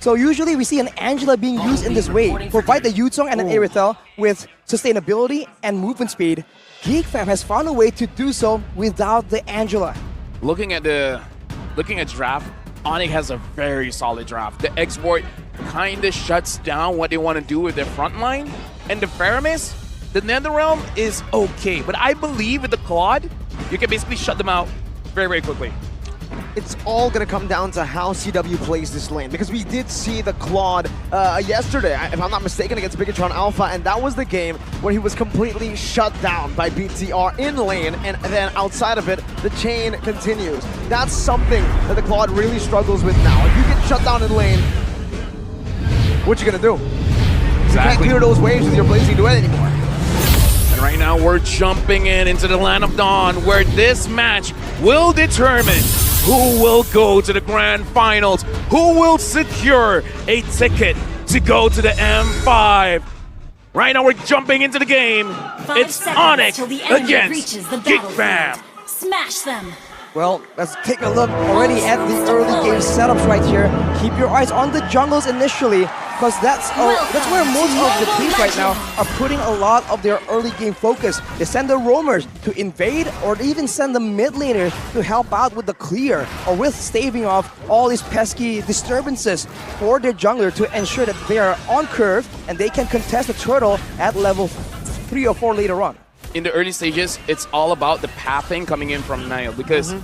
So usually we see an Angela being used in this way, provide the Yuzong and an Aerithel with sustainability and movement speed. Geek Fam has found a way to do so without the Angela. Looking at draft, Onic has a very solid draft. The export kind of shuts down what they want to do with their front line. And the Faramis, the Netherrealm is okay. But I believe with the Claude, you can basically shut them out very, very quickly. It's all going to come down to how CW plays this lane, because we did see the Claude yesterday, if I'm not mistaken, against Bigatron Alpha, and that was the game where he was completely shut down by BTR in lane, and then outside of it, the chain continues. That's something that the Claude really struggles with now. If you get shut down in lane, what you going to do? Exactly. You can't clear those waves with your Blazing Duet anymore. And right now, we're jumping into the Land of Dawn, where this match will determine who will go to the grand finals, who will secure a ticket to go to the M5. Right now, we're jumping into the game. It's Onic against Geek Fam. Smash them. Well, let's take a look already at the early game setups right here. Keep your eyes on the jungles initially, because that's where most of the teams right now are putting a lot of their early game focus. They send the roamers to invade, or even send the mid laners to help out with the clear, or with staving off all these pesky disturbances for their jungler to ensure that they are on curve and they can contest the turtle at level 3 or 4 later on. In the early stages, it's all about the pathing coming in from Niall, because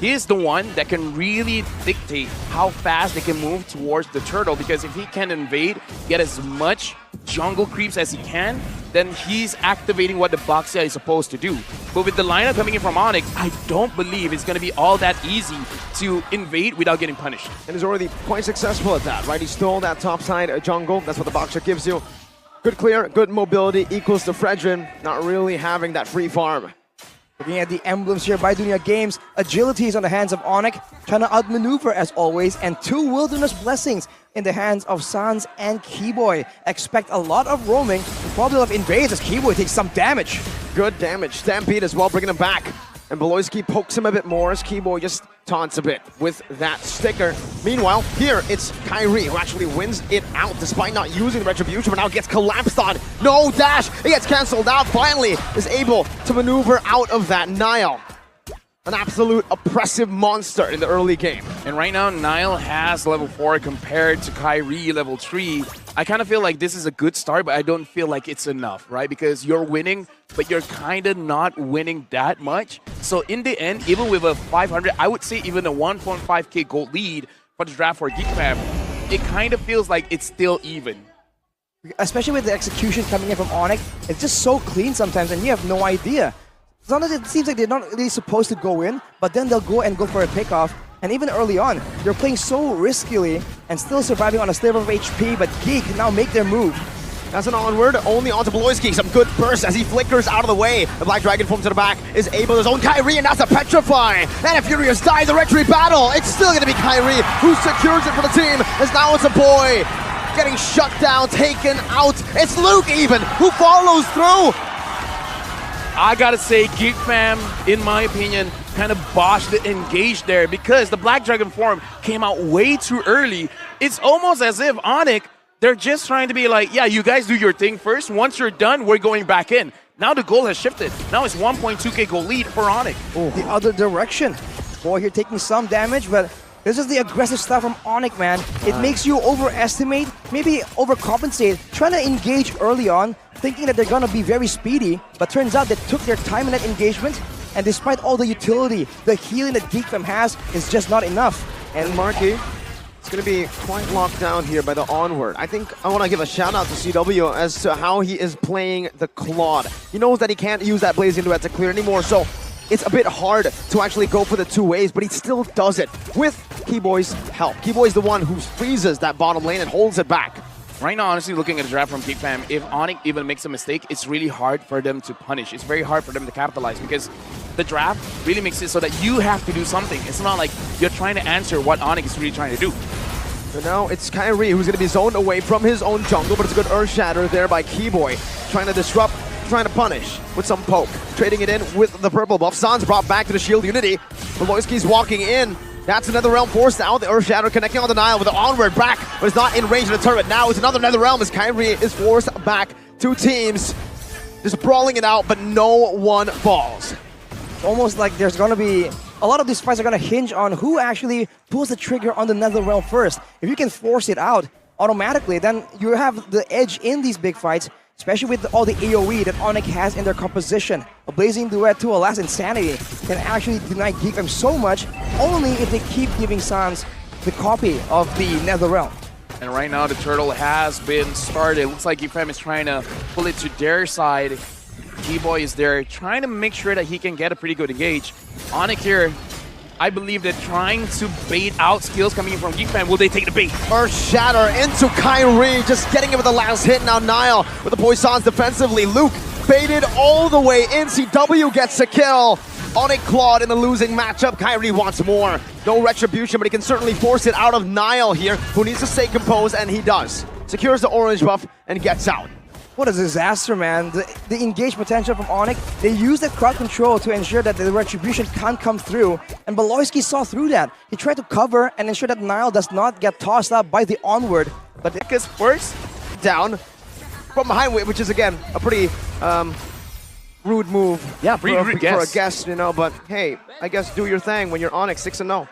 he is the one that can really dictate how fast they can move towards the turtle, because if he can invade, get as much jungle creeps as he can, then he's activating what the Boxia is supposed to do. But with the lineup coming in from Onic, I don't believe it's going to be all that easy to invade without getting punished. And he's already quite successful at that, right? He stole that top side jungle. That's what the Boxer gives you. Good clear, good mobility equals to Fredrin, not really having that free farm. Looking at the emblems here by Dunia Games, agility is on the hands of Onic, trying to outmaneuver as always, and 2 Wilderness Blessings in the hands of Sans and Keyboy. Expect a lot of roaming, probably a lot of invades as Keyboy takes some damage. Good damage. Stampede as well, bringing him back. And Beloyski pokes him a bit more as Keyboy just taunts a bit with that sticker. Meanwhile, here it's Kyrie who actually wins it out despite not using the Retribution, but now gets collapsed on. No dash! He gets cancelled out. Finally is able to maneuver out of that. Niall, an absolute oppressive monster in the early game. And right now, Niall has level 4 compared to Kyrie level 3. I kind of feel like this is a good start, but I don't feel like it's enough, right? Because you're winning, but you're kind of not winning that much. So in the end, even with a 500, I would say even a 1.5k gold lead for the draft for Geek Fam, it kind of feels like it's still even. Especially with the execution coming in from Onic, it's just so clean sometimes and you have no idea. Sometimes it seems like they're not really supposed to go in, but then they'll go for a pickoff. And even early on, they're playing so riskily and still surviving on a sliver of HP, but Geek now make their move. That's an onward, only onto Beloyski. Some good burst as he flickers out of the way. The Black Dragon form to the back is able to his own Kyrie, and that's a Petrify. And if Furious dies, the Retry battle. It's still going to be Kyrie who secures it for the team, as now it's a boy getting shut down, taken out. It's Luke even who follows through. I gotta say, Geek Fam, in my opinion, kind of botched the engage there because the Black Dragon form came out way too early. It's almost as if Onic, they're just trying to be like, yeah, you guys do your thing first. Once you're done, we're going back in. Now the goal has shifted. Now it's 1.2k goal lead for Onic. The other direction. Boy here taking some damage, but this is the aggressive stuff from Onic, man. It makes you overestimate, maybe overcompensate, trying to engage early on, thinking that they're gonna be very speedy, but turns out they took their time in that engagement, and despite all the utility, the healing that Geek Fam has is just not enough. And Marky, it's going to be quite locked down here by the onward. I think I want to give a shout out to CW as to how he is playing the Claude. He knows that he can't use that Blazing Duet to clear anymore, so it's a bit hard to actually go for the 2 ways, but he still does it with Keyboy's help. Keyboy's the one who freezes that bottom lane and holds it back. Right now, honestly, looking at the draft from Geek Fam, if Onic even makes a mistake, it's really hard for them to punish. It's very hard for them to capitalize because the draft really makes it so that you have to do something. It's not like you're trying to answer what Onic is really trying to do. So now it's Kyrie who's going to be zoned away from his own jungle, but it's a good Earth Shatter there by Keyboy, trying to disrupt, trying to punish with some poke. Trading it in with the purple buff. Sans brought back to the shield unity. Beloyski's walking in. That's another realm forced out. The Earth Shatter connecting on the Nile with the onward back, but it's not in range of the turret. Now it's another nether realm as Kyrie is forced back. Two teams just brawling it out, but no one falls. Almost like there's gonna be a lot of these fights are gonna hinge on who actually pulls the trigger on the nether realm first. If you can force it out automatically, then you have the edge in these big fights, especially with all the AoE that Onic has in their composition. A Blazing Duet to a Last Insanity can actually deny Geek Fam so much, only if they keep giving Sans the copy of the nether realm. And right now the turtle has been started. It looks like Geek Fam is trying to pull it to their side. G-Boy is there trying to make sure that he can get a pretty good engage. Onic here, I believe they're trying to bait out skills coming in from Geek Fam. Will they take the bait? Earth Shatter into Kyrie, just getting it with the last hit. Now Nile with the Poisons defensively. Luke baited all the way in. CW gets a kill. Onic clawed in the losing matchup. Kyrie wants more. No retribution, but he can certainly force it out of Nile here, who needs to stay composed, and he does. Secures the orange buff and gets out. What a disaster, man. The engage potential from Onic, they used that crowd control to ensure that the retribution can't come through, and Beloyski saw through that. He tried to cover and ensure that Nile does not get tossed up by the onward, but Because first down from behind, which is again a pretty rude move. Yeah, pretty rude for a guest, you know, but hey, I guess do your thing when you're Onic 6-0.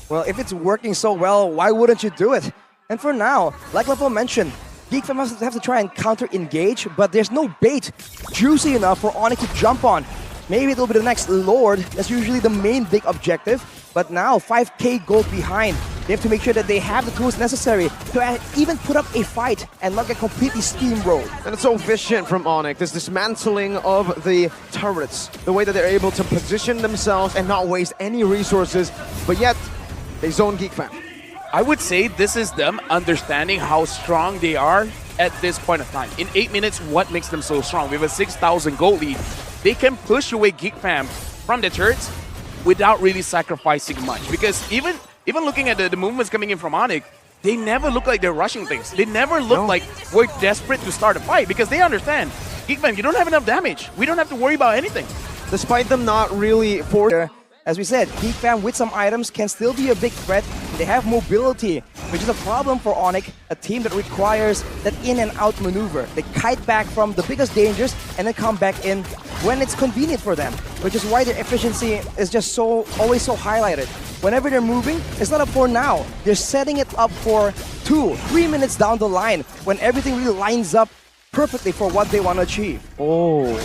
well, if it's working so well, why wouldn't you do it? And for now, like Level mentioned, Geek Fam have to try and counter-engage, but there's no bait juicy enough for Onic to jump on. Maybe it'll be the next Lord. That's usually the main big objective. But now, 5k gold behind. They have to make sure that they have the tools necessary to even put up a fight and not get completely steamrolled. And it's so efficient from Onic, this dismantling of the turrets. The way that they're able to position themselves and not waste any resources, but yet they zone Geek Fam. I would say this is them understanding how strong they are at this point of time. In 8 minutes, what makes them so strong? We have a 6,000 gold lead. They can push away Geek Fam from the turrets without really sacrificing much. Because even looking at the movements coming in from Onic, they never look like they're rushing things. They never look like we're desperate to start a fight because they understand, Geek Fam, you don't have enough damage. We don't have to worry about anything. Despite them not really forced. As we said, Geek Fam with some items can still be a big threat. They have mobility, which is a problem for Onic, a team that requires that in and out maneuver. They kite back from the biggest dangers and then come back in when it's convenient for them, which is why their efficiency is just always so highlighted. Whenever they're moving, it's not up for now. They're setting it up for 2-3 minutes down the line when everything really lines up perfectly for what they want to achieve. Oh.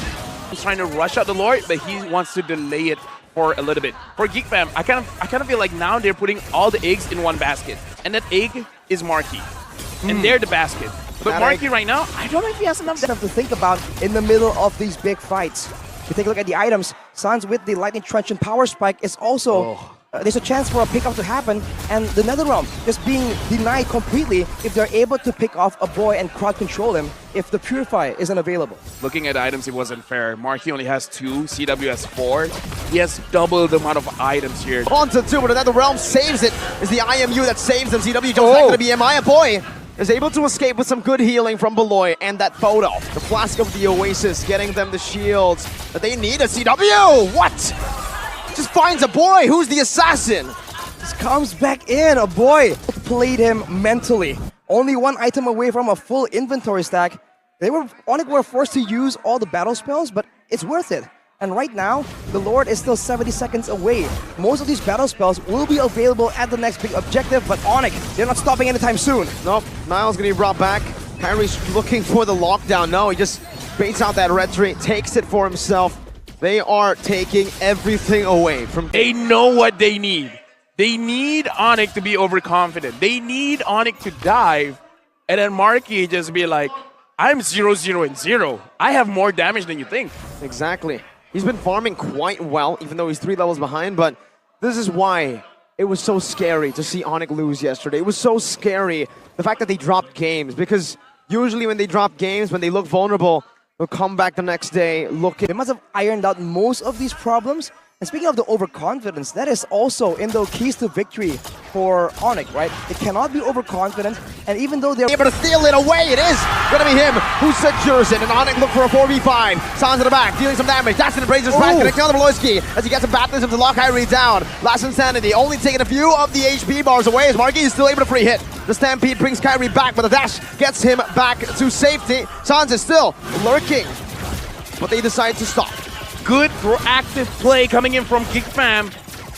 He's trying to rush out the Lord, but he wants to delay it for a little bit. For Geek Fam, I kind of feel like now they're putting all the eggs in one basket, and that egg is Marky, and they're the basket. But That Marky egg. right now, I don't know if he has enough. Stuff to think about in the middle of these big fights. If you take a look at the items, Sans with the Lightning Truncheon Power Spike is also... there's a chance for a pickup to happen, and the Netherrealm just being denied completely if they're able to pick off a boy and crowd control him if the Purify isn't available. Looking at items, it wasn't fair. Marky only has 2, CW has 4. He has double the amount of items here. On to 2, but another realm saves it. Is the IMU that saves them. CW jumps back to the BMI. A boy is able to escape with some good healing from Beloy, and that photo. The flask of the Oasis getting them the shields that they need. A CW! What? Just finds a boy. Who's the assassin? Just comes back in, a boy played him mentally. Only one item away from a full inventory stack. Onic were forced to use all the battle spells, but it's worth it. And right now, the Lord is still 70 seconds away. Most of these battle spells will be available at the next big objective, but Onic, they're not stopping anytime soon. Nope, Niall's gonna be brought back. Kyrie's looking for the lockdown. No, he just baits out that red tree, takes it for himself. They are taking everything away from... They know what they need. They need Onic to be overconfident. They need Onic to dive, and then Marky just be like, I'm 0-0-0. I have more damage than you think. Exactly. He's been farming quite well, even though he's 3 levels behind, but this is why it was so scary to see Onic lose yesterday. It was so scary, the fact that they dropped games, because usually when they drop games, when they look vulnerable, they'll come back the next day looking... They must have ironed out most of these problems, And speaking of the overconfidence, that is also in the keys to victory for Onic, right? It cannot be overconfident, and even though they're able to steal it away, it is going to be him who secures it. And Onic look for a 4v5. Sans in the back, dealing some damage. That's in the Brazer's back, connecting on the Beloyski as he gets some baptism to lock Kyrie down. Last Insanity, only taking a few of the HP bars away as Marky is still able to free hit. The Stampede brings Kyrie back, but the dash gets him back to safety. Sans is still lurking, but they decide to stop. Good proactive play coming in from Geek Fam.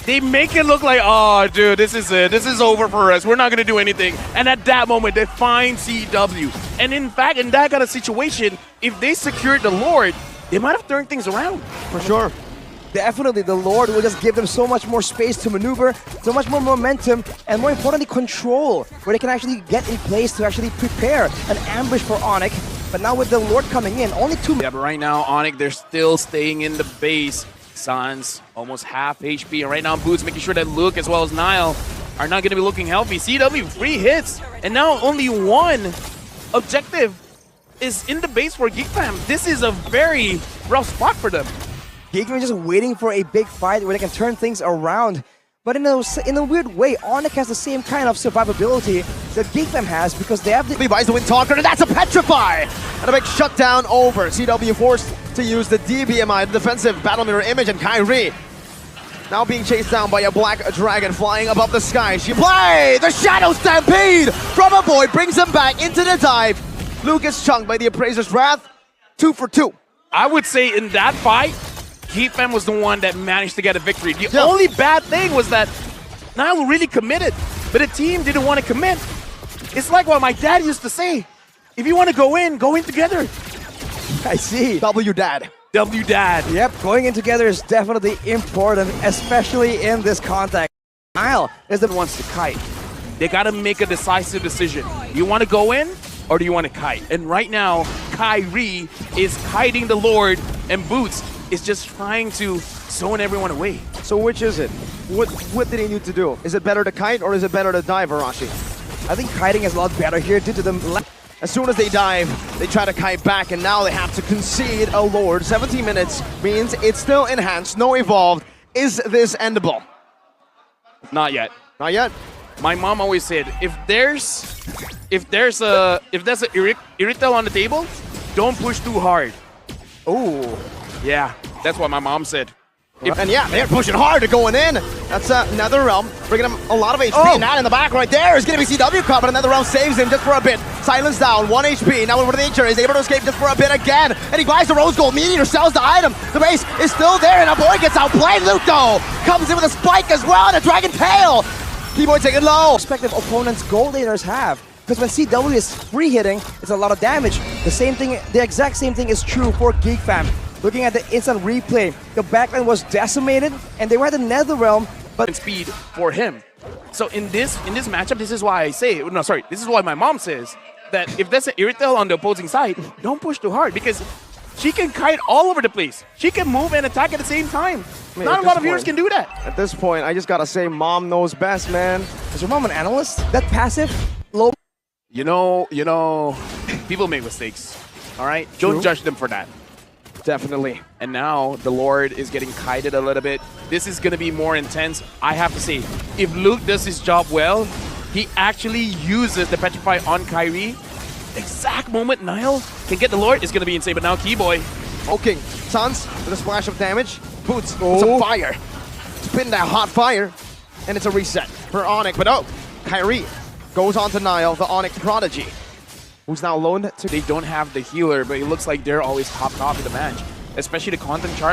They make it look like, oh, dude, this is it. This is over for us. We're not going to do anything. And at that moment, they find CW. And in fact, in that kind of situation, if they secured the Lord, they might have turned things around. For sure. definitely the Lord will just give them so much more space to maneuver, so much more momentum, and more importantly, control, where they can actually get in place to actually prepare an ambush for Onic. But now with the Lord coming in, only 2 minutes. Yeah, but right now, Onic, they're still staying in the base. Sans, almost half HP, and right now Boots making sure that Luke as well as Nile are not going to be looking healthy. CW, 3 hits, and now only 1 objective is in the base for Geek Fam. This is a very rough spot for them. Geek is just waiting for a big fight where they can turn things around. But in a weird way, Onic has the same kind of survivability that Geek Fam has because they have the... Buys the Wind Talker, and that's a Petrify! And a big shutdown over. CW forced to use the DBMI, the defensive battle mirror image, and Kyrie now being chased down by a black dragon flying above the sky. She play the Shadow Stampede from a boy, brings him back into the dive. Lucas chunked by the Appraiser's Wrath, 2 for 2. I would say in that fight, Geek Fam was the one that managed to get a victory. The only bad thing was that Nile really committed, but the team didn't want to commit. It's like what my dad used to say. If you want to go in together. I see. W dad. W dad. Yep, going in together is definitely important, especially in this context. Nile is the one Wants to kite. They got to make a decisive decision. You want to go in or do you want to kite? And right now, Kyrie is kiting the Lord, and Boots is just trying to zone everyone away. So which is it? What did he need to do? Is it better to kite or is it better to dive, Arashi? I think kiting is a lot better here due to the... As soon as they dive, they try to kite back, and now they have to concede a Lord. 17 minutes means it's still enhanced, no evolved. Is this endable? Not yet. Not yet. My mom always said, if there's a Irritel on the table, don't push too hard. Ooh. Yeah, that's what my mom said. And yeah, they're pushing hard to going in. That's NetherRealm, bringing him a lot of HP. Oh. And that in the back right there is going to be CW caught, but NetherRealm saves him just for a bit. Silence down, 1 HP. Now over to nature, is able to escape just for a bit again. And he buys the Rose Gold. Meteor sells the item. The base is still there, and a boy gets outplayed. Luto comes in with a spike as well, and a Dragon Tail. Keyboy taking low. Respective opponents' gold laters have. Because when CW is free hitting, it's a lot of damage. The exact same thing is true for Geek Fam. Looking at the instant replay, the backline was decimated, and they were at the NetherRealm, but speed for him. So in this matchup, this is why I say, no, sorry, this is why my mom says that if there's an Irritel on the opposing side, don't push too hard because she can kite all over the place. She can move and attack at the same time. Not a lot of heroes can do that. At this point, I just gotta say, mom knows best, man. is your mom an analyst? That passive, low. You know, people make mistakes, all right? Don't judge them for that. Definitely. And now the Lord is getting kited a little bit. This is going to be more intense. I have to say, if Luke does his job well, he actually uses the Petrify on Kyrie. The exact moment Nile can get the Lord is going to be insane. But now Keyboy. Okay, Sans with a splash of damage. Boots with some fire. Spin that hot fire. And it's a reset for Onic. But oh, Kyrie goes on to Nile, the Onic prodigy, who's now loaned to... They don't have the healer, but it looks like they're always topped off in the match. Especially the content charge.